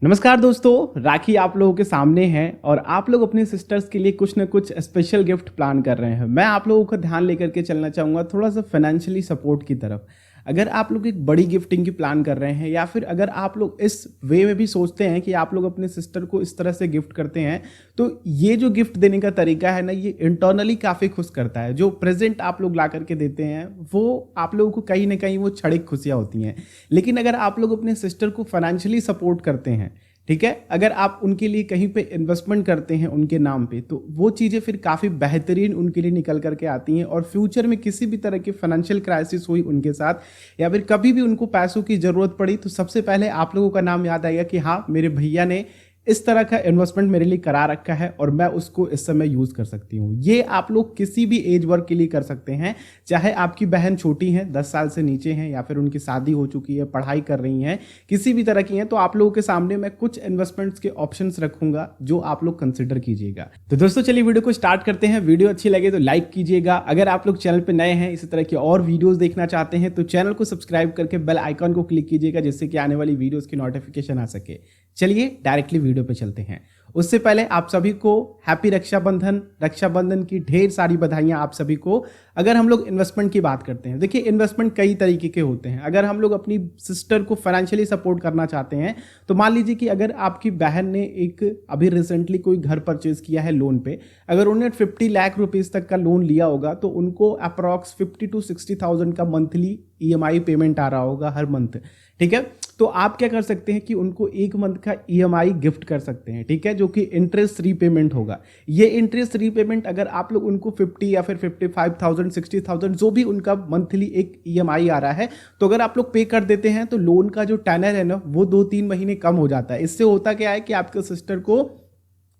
नमस्कार दोस्तों, राखी आप लोगों के सामने है और आप लोग अपने सिस्टर्स के लिए कुछ ना कुछ स्पेशल गिफ्ट प्लान कर रहे हैं। मैं आप लोगों का ध्यान लेकर के चलना चाहूँगा थोड़ा सा फाइनेंशियली सपोर्ट की तरफ। अगर आप लोग एक बड़ी गिफ्टिंग की प्लान कर रहे हैं या फिर अगर आप लोग इस वे में भी सोचते हैं कि आप लोग अपने सिस्टर को इस तरह से गिफ्ट करते हैं, तो ये जो गिफ्ट देने का तरीका है ना, ये इंटरनली काफ़ी खुश करता है। जो प्रेजेंट आप लोग ला करके देते हैं वो आप लोगों को कहीं ना कहीं वो क्षणिक खुशियाँ होती हैं। लेकिन अगर आप लोग अपने सिस्टर को फाइनेंशियली सपोर्ट करते हैं, ठीक है, अगर आप उनके लिए कहीं पे इन्वेस्टमेंट करते हैं उनके नाम पे, तो वो चीज़ें फिर काफ़ी बेहतरीन उनके लिए निकल करके आती हैं। और फ्यूचर में किसी भी तरह की फाइनेंशियल क्राइसिस हुई उनके साथ या फिर कभी भी उनको पैसों की ज़रूरत पड़ी, तो सबसे पहले आप लोगों का नाम याद आएगा कि हाँ, मेरे भैया ने इस तरह का इन्वेस्टमेंट मेरे लिए करा रखा है और मैं उसको इस समय यूज़ कर सकती हूँ। ये आप लोग किसी भी एज वर्ग के लिए कर सकते हैं, चाहे आपकी बहन छोटी है, 10 साल से नीचे हैं, या फिर उनकी शादी हो चुकी है, पढ़ाई कर रही हैं, किसी भी तरह की हैं, तो आप लोगों के सामने मैं कुछ इन्वेस्टमेंट्स के ऑप्शंस रखूंगा जो आप लोग कंसिडर कीजिएगा। तो दोस्तों चलिए वीडियो को स्टार्ट करते हैं। वीडियो अच्छी लगे तो लाइक कीजिएगा। अगर आप लोग चैनल पर नए हैं, इसी तरह की और वीडियोज़ देखना चाहते हैं, तो चैनल को सब्सक्राइब करके बेल आइकॉन को क्लिक कीजिएगा, जिससे कि आने वाली वीडियोज़ की नोटिफिकेशन आ सके। चलिए डायरेक्टली वीडियो पे चलते हैं। उससे पहले आप सभी को हैप्पी रक्षाबंधन की ढेर सारी बधाइयां आप सभी को। अगर हम लोग इन्वेस्टमेंट की बात करते हैं, देखिए इन्वेस्टमेंट कई तरीके के होते हैं। अगर हम लोग अपनी सिस्टर को फाइनेंशियली सपोर्ट करना चाहते हैं, तो मान लीजिए कि अगर आपकी बहन ने एक अभी रिसेंटली कोई घर परचेज किया है लोन पे, अगर उन्होंने 50 लाख रुपीज़ तक का लोन लिया होगा, तो उनको अप्रॉक्स 50 to 60,000 का मंथली EMI पेमेंट आ रहा होगा हर मंथ। ठीक है, तो आप क्या कर सकते हैं कि उनको एक मंथ का EMI गिफ्ट कर सकते हैं, ठीक है, जो कि इंटरेस्ट रीपेमेंट होगा। ये इंटरेस्ट रीपेमेंट अगर आप लोग उनको 50 या फिर 55,000 60,000 जो भी उनका मंथली एक EMI आ रहा है, तो अगर आप लोग पे कर देते हैं तो लोन का जो टेनर है ना, वो 2-3 महीने कम हो जाता है। इससे होता क्या है कि आपके सिस्टर को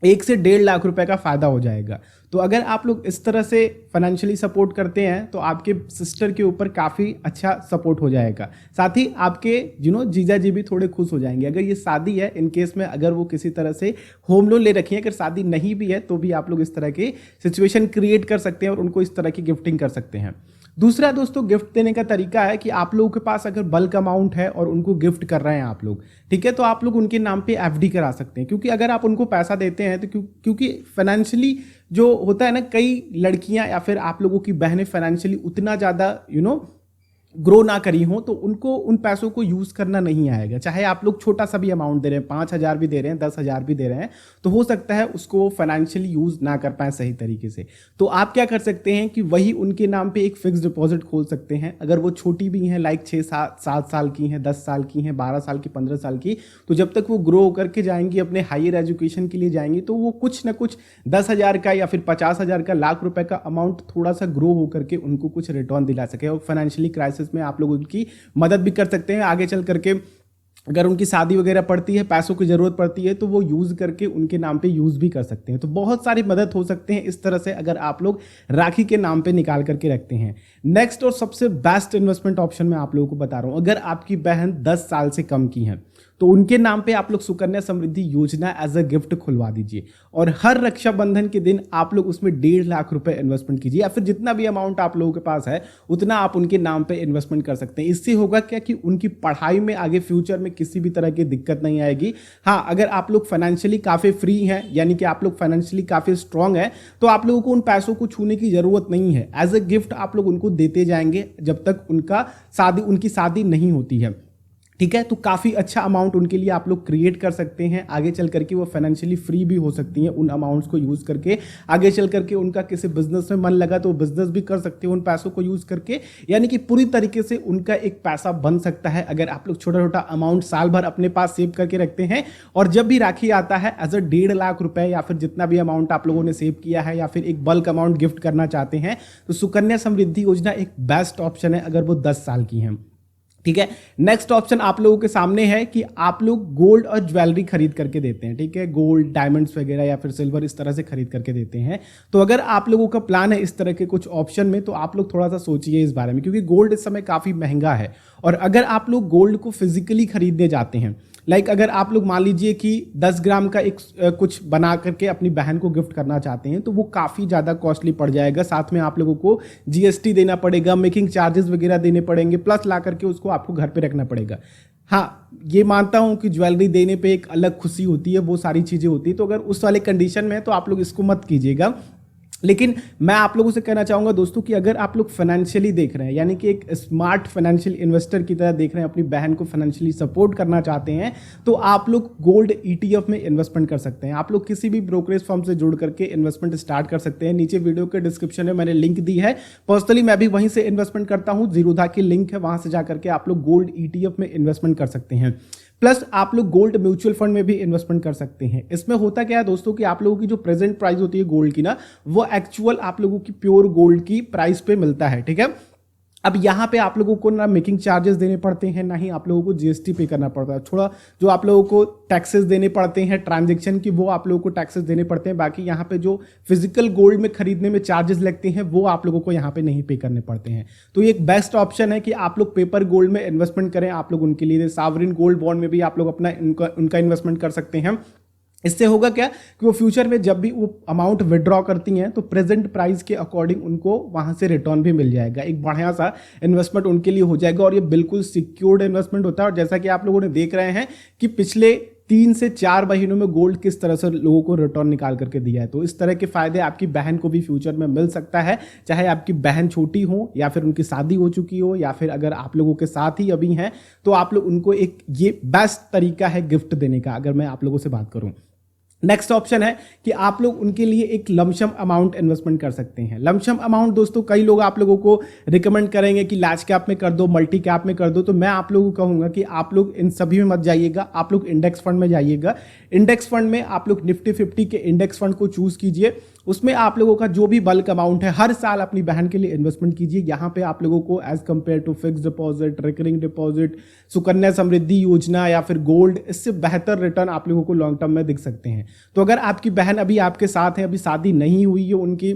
1 से 1.5 लाख रुपए का फायदा हो जाएगा। तो अगर आप लोग इस तरह से फाइनेंशियली सपोर्ट करते हैं तो आपके सिस्टर के ऊपर काफ़ी अच्छा सपोर्ट हो जाएगा। साथ ही आपके जीजा जी भी थोड़े खुश हो जाएंगे। अगर ये शादी है, इन केस में अगर वो किसी तरह से होम लोन ले रखी है, अगर शादी नहीं भी है, तो भी आप लोग इस तरह की सिचुएशन क्रिएट कर सकते हैं और उनको इस तरह की गिफ्टिंग कर सकते हैं। दूसरा दोस्तों, गिफ्ट देने का तरीका है कि आप लोगों के पास अगर बल्क अमाउंट है और उनको गिफ्ट कर रहे हैं आप लोग, ठीक है, तो आप लोग उनके नाम पे FD करा सकते हैं। क्योंकि अगर आप उनको पैसा देते हैं तो क्योंकि फाइनेंशियली जो होता है ना, कई लड़कियां या फिर आप लोगों की बहनें फाइनेंशियली उतना ज़्यादा ग्रो ना करी हो, तो उनको उन पैसों को यूज़ करना नहीं आएगा। चाहे आप लोग छोटा सा भी अमाउंट दे रहे हैं, 5,000 भी दे रहे हैं, 10,000 भी दे रहे हैं, तो हो सकता है उसको फाइनेंशियली यूज़ ना कर पाए सही तरीके से। तो आप क्या कर सकते हैं कि वही उनके नाम पे एक फिक्स डिपॉजिट खोल सकते हैं। अगर वो छोटी भी हैं, लाइक 6-7 साल की हैं, 10 साल की हैं, 12 साल की, 15 साल की, तो जब तक वो ग्रो करके जाएंगी, अपने हायर एजुकेशन के लिए जाएंगी, तो वो कुछ ना कुछ 10,000 का या फिर 50,000 का, लाख रुपए का अमाउंट थोड़ा सा ग्रो होकर के उनको कुछ रिटर्न दिला सके। और फाइनेंशियली क्राइसिस में आप लोग उनकी मदद भी कर सकते हैं। आगे चल करके अगर उनकी शादी वगैरह पड़ती है, पैसों की जरूरत पड़ती है, तो वो यूज करके उनके नाम पे यूज भी कर सकते हैं। तो बहुत सारी मदद हो सकते हैं इस तरह से, अगर आप लोग राखी के नाम पे निकाल करके रखते हैं। नेक्स्ट और सबसे बेस्ट इन्वेस्टमेंट ऑप्शन मैं आप लोगों को बता रहा हूं। अगर आपकी बहन 10 साल से कम की है, तो उनके नाम पे आप लोग सुकन्या समृद्धि योजना एज अ गिफ्ट खुलवा दीजिए और हर रक्षाबंधन के दिन आप लोग उसमें 1.5 लाख रुपए इन्वेस्टमेंट कीजिए, या फिर जितना भी अमाउंट आप लोगों के पास है उतना आप उनके नाम पे इन्वेस्टमेंट कर सकते हैं। इससे होगा क्या कि उनकी पढ़ाई में आगे फ्यूचर में किसी भी तरह की दिक्कत नहीं आएगी। हाँ, अगर आप लोग फाइनेंशियली काफ़ी फ्री हैं, यानी कि आप लोग फाइनेंशियली काफ़ी स्ट्रांग है, तो आप लोगों को उन पैसों को छूने की जरूरत नहीं है। एज अ गिफ्ट आप लोग उनको देते जाएंगे जब तक उनकी शादी नहीं होती है, ठीक है। तो काफ़ी अच्छा अमाउंट उनके लिए आप लोग क्रिएट कर सकते हैं। आगे चल करके वो फाइनेंशियली फ्री भी हो सकती हैं उन अमाउंट्स को यूज़ करके। आगे चल करके उनका किसी बिजनेस में मन लगा तो वो बिजनेस भी कर सकते हैं उन पैसों को यूज़ करके, यानी कि पूरी तरीके से उनका एक पैसा बन सकता है अगर आप लोग छोटा छोटा अमाउंट साल भर अपने पास सेव करके रखते हैं। और जब भी राखी आता है, एज अ 1.5 लाख रुपए या फिर जितना भी अमाउंट आप लोगों ने सेव किया है, या फिर एक बल्क अमाउंट गिफ्ट करना चाहते हैं, तो सुकन्या समृद्धि योजना एक बेस्ट ऑप्शन है अगर वो 10 साल की हैं, ठीक है। नेक्स्ट ऑप्शन आप लोगों के सामने है कि आप लोग गोल्ड और ज्वेलरी खरीद करके देते हैं, ठीक है, गोल्ड, डायमंड्स वगैरह या फिर सिल्वर इस तरह से खरीद करके देते हैं। तो अगर आप लोगों का प्लान है इस तरह के कुछ ऑप्शन में, तो आप लोग थोड़ा सा सोचिए इस बारे में, क्योंकि गोल्ड इस समय काफ़ी महंगा है। और अगर आप लोग गोल्ड को फिजिकली खरीदने जाते हैं, लाइक अगर आप लोग मान लीजिए कि 10 ग्राम का एक कुछ बना करके अपनी बहन को गिफ्ट करना चाहते हैं, तो वो काफ़ी ज़्यादा कॉस्टली पड़ जाएगा। साथ में आप लोगों को GST देना पड़ेगा, मेकिंग चार्जेस वगैरह देने पड़ेंगे, प्लस ला करके उसको आपको घर पे रखना पड़ेगा। हाँ, ये मानता हूँ कि ज्वेलरी देने पे एक अलग खुशी होती है, वो सारी चीज़ें होती है, तो अगर उस वाले कंडीशन में है तो आप लोग इसको मत कीजिएगा। लेकिन मैं आप लोगों से कहना चाहूँगा दोस्तों कि अगर आप लोग फाइनेंशियली देख रहे हैं, यानी कि एक स्मार्ट फाइनेंशियल इन्वेस्टर की तरह देख रहे हैं, अपनी बहन को फाइनेंशियली सपोर्ट करना चाहते हैं, तो आप लोग गोल्ड ETF में इन्वेस्टमेंट कर सकते हैं। आप लोग किसी भी ब्रोकरेज फर्म से जुड़ करके इन्वेस्टमेंट स्टार्ट कर सकते हैं। नीचे वीडियो के डिस्क्रिप्शन में मैंने लिंक दी है, पर्सनली मैं भी वहीं से इन्वेस्टमेंट करता हूँ, जीरोधा की लिंक है, वहां से जाकर के आप लोग गोल्ड ETF में इन्वेस्टमेंट कर सकते हैं। प्लस आप लोग गोल्ड म्यूचुअल फंड में भी इन्वेस्टमेंट कर सकते हैं। इसमें होता क्या है दोस्तों कि आप लोगों की जो प्रेजेंट प्राइस होती है गोल्ड की ना, वो एक्चुअल आप लोगों की प्योर गोल्ड की प्राइस पे मिलता है, ठीक है। अब यहाँ पे आप लोगों को ना मेकिंग चार्जेस देने पड़ते हैं, ना ही आप लोगों को GST पे करना पड़ता है। थोड़ा जो आप लोगों को टैक्सेस देने पड़ते हैं ट्रांजैक्शन की, वो आप लोगों को टैक्सेस देने पड़ते हैं। बाकी यहाँ पे जो फिजिकल गोल्ड में खरीदने में चार्जेस लगते हैं, वो आप लोगों को यहाँ पे नहीं पे करने पड़ते हैं। तो ये एक बेस्ट ऑप्शन है कि आप लोग पेपर गोल्ड में इन्वेस्टमेंट करें। आप लोग उनके लिए सावरिन गोल्ड बॉन्ड में भी आप लोग अपना उनका इन्वेस्टमेंट कर सकते हैं। इससे होगा क्या कि वो फ्यूचर में जब भी वो अमाउंट विड्रॉ करती हैं तो प्रेजेंट प्राइस के अकॉर्डिंग उनको वहां से रिटर्न भी मिल जाएगा। एक बढ़िया सा इन्वेस्टमेंट उनके लिए हो जाएगा और ये बिल्कुल सिक्योर्ड इन्वेस्टमेंट होता है। और जैसा कि आप लोगों ने देख रहे हैं कि पिछले 3 से 4 महीनों में गोल्ड किस तरह से लोगों को रिटर्न निकाल करके दिया है, तो इस तरह के फायदे आपकी बहन को भी फ्यूचर में मिल सकता है। चाहे आपकी बहन छोटी हो या फिर उनकी शादी हो चुकी हो, या फिर अगर आप लोगों के साथ ही अभी हैं, तो आप लोग उनको एक ये बेस्ट तरीका है गिफ्ट देने का, अगर मैं आप लोगों से बात करूं। नेक्स्ट ऑप्शन है कि आप लोग उनके लिए एक लमसम अमाउंट इन्वेस्टमेंट कर सकते हैं। लमसम अमाउंट दोस्तों कई लोग आप लोगों को रिकमेंड करेंगे कि लार्ज कैप में कर दो, मल्टी कैप में कर दो, तो मैं आप लोगों को कहूंगा कि आप लोग इन सभी में मत जाइएगा, आप लोग इंडेक्स फंड में जाइएगा। इंडेक्स फंड में आप लोग निफ्टी 50 के इंडेक्स फंड को चूज कीजिए। उसमें आप लोगों का जो भी बल्क अमाउंट है हर साल अपनी बहन के लिए इन्वेस्टमेंट कीजिए। यहाँ पे आप लोगों को as compare to fix deposit, recurring deposit, Sukanya Samriddhi Yojana या फिर गोल्ड, इससे बेहतर रिटर्न आप लोगों को लॉन्ग टर्म में दिख सकते हैं। तो अगर आपकी बहन अभी आपके साथ है, अभी शादी नहीं हुई है उनकी,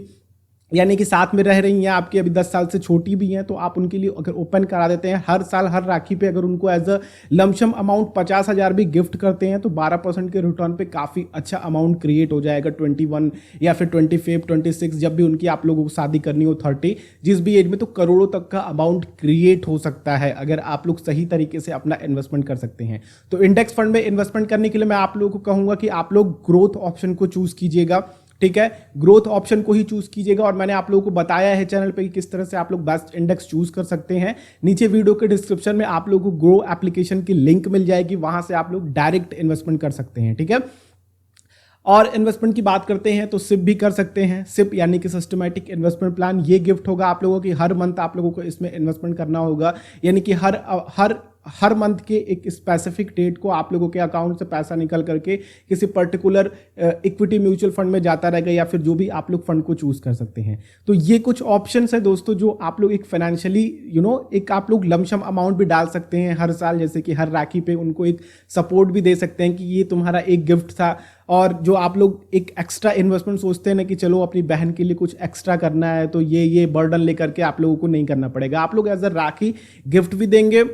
यानी कि साथ में रह रही हैं, आपकी अभी 10 साल से छोटी भी हैं, तो आप उनके लिए अगर ओपन करा देते हैं, हर साल हर राखी पे अगर उनको एज अ लमसम अमाउंट 50,000 भी गिफ्ट करते हैं, तो 12% के रिटर्न पे काफ़ी अच्छा अमाउंट क्रिएट हो जाएगा। 21 या फिर 25, 26 जब भी उनकी आप लोगों को शादी करनी हो, 30 जिस भी एज में, तो करोड़ों तक का अमाउंट क्रिएट हो सकता है अगर आप लोग सही तरीके से अपना इन्वेस्टमेंट कर सकते हैं। तो इंडेक्स फंड में इन्वेस्टमेंट करने के लिए मैं आप लोगों को कहूँगा कि आप लोग ग्रोथ ऑप्शन को चूज कीजिएगा, ठीक है, ग्रोथ ऑप्शन को ही चूज कीजिएगा। और मैंने आप लोगों को बताया है चैनल पे कि किस तरह से आप लोग बेस्ट इंडेक्स चूज कर सकते हैं। नीचे वीडियो के डिस्क्रिप्शन में आप लोगों को ग्रो एप्लीकेशन की लिंक मिल जाएगी, वहां से आप लोग डायरेक्ट इन्वेस्टमेंट कर सकते हैं, ठीक है। और इन्वेस्टमेंट की बात करते हैं तो सिप भी कर सकते हैं। सिप यानी कि सिस्टमैटिक इन्वेस्टमेंट प्लान, ये गिफ्ट होगा आप लोगों की, हर मंथ आप लोगों को इसमें इन्वेस्टमेंट करना होगा, यानी कि हर मंथ के एक स्पेसिफिक डेट को आप लोगों के अकाउंट से पैसा निकल करके किसी पर्टिकुलर इक्विटी म्यूचुअल फंड में जाता रहेगा, या फिर जो भी आप लोग फंड को चूज कर सकते हैं। तो ये कुछ ऑप्शंस है दोस्तों जो आप लोग एक फाइनेंशियली एक आप लोग लमसम अमाउंट भी डाल सकते हैं हर साल, जैसे कि हर राखी पे उनको एक सपोर्ट भी दे सकते हैं कि ये तुम्हारा एक गिफ्ट था। और जो आप लोग एक एक्स्ट्रा इन्वेस्टमेंट सोचते हैं ना कि चलो अपनी बहन के लिए कुछ एक्स्ट्रा करना है, तो ये बर्डन लेकर के आप लोगों को नहीं करना पड़ेगा। आप लोग एज अ राखी गिफ्ट भी देंगे,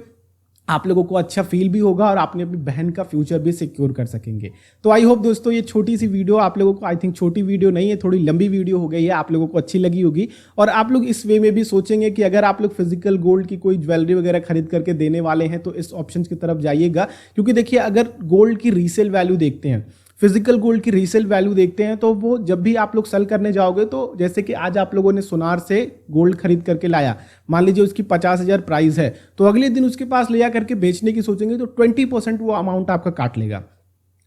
आप लोगों को अच्छा फील भी होगा और आपने अपनी बहन का फ्यूचर भी सिक्योर कर सकेंगे। तो आई होप दोस्तों ये छोटी सी वीडियो आप लोगों को, आई थिंक छोटी वीडियो नहीं है, थोड़ी लंबी वीडियो हो गई है, आप लोगों को अच्छी लगी होगी। और आप लोग इस वे में भी सोचेंगे कि अगर आप लोग फिजिकल गोल्ड की कोई ज्वेलरी वगैरह खरीद करके देने वाले हैं तो इस ऑप्शन की तरफ जाइएगा। क्योंकि देखिए अगर गोल्ड की रीसेल वैल्यू देखते हैं, फिजिकल गोल्ड की रीसेल वैल्यू देखते हैं, तो वो जब भी आप लोग सेल करने जाओगे, तो जैसे कि आज आप लोगों ने सुनार से गोल्ड खरीद करके लाया, मान लीजिए उसकी 50,000 प्राइस है, तो अगले दिन उसके पास ले जा करके बेचने की सोचेंगे तो 20% वो अमाउंट आपका काट लेगा,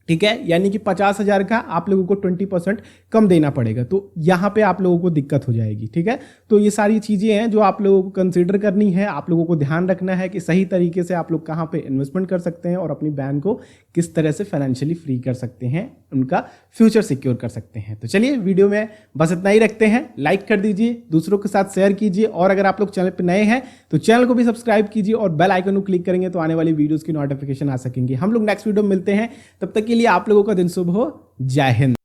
ठीक है। यानी कि 50,000 का आप लोगों को 20% कम देना पड़ेगा, तो यहाँ पे आप लोगों को दिक्कत हो जाएगी, ठीक है। तो ये सारी चीज़ें हैं जो आप लोगों को कंसीडर करनी है, आप लोगों को ध्यान रखना है कि सही तरीके से आप लोग कहाँ पे इन्वेस्टमेंट कर सकते हैं और अपनी बहन को किस तरह से फाइनेंशियली फ्री कर सकते हैं, उनका फ्यूचर सिक्योर कर सकते हैं। तो चलिए वीडियो में बस इतना ही रखते हैं, लाइक कर दीजिए, दूसरों के साथ शेयर कीजिए, और अगर आप लोग चैनल पर नए हैं तो चैनल को भी सब्सक्राइब कीजिए और बेल आइकन को क्लिक करेंगे तो आने वाली वीडियोज़ की नोटिफिकेशन आ सकेंगे। हम लोग नेक्स्ट वीडियो में मिलते हैं, तब तक के लिए आप लोगों का दिन शुभ हो। जय हिंद।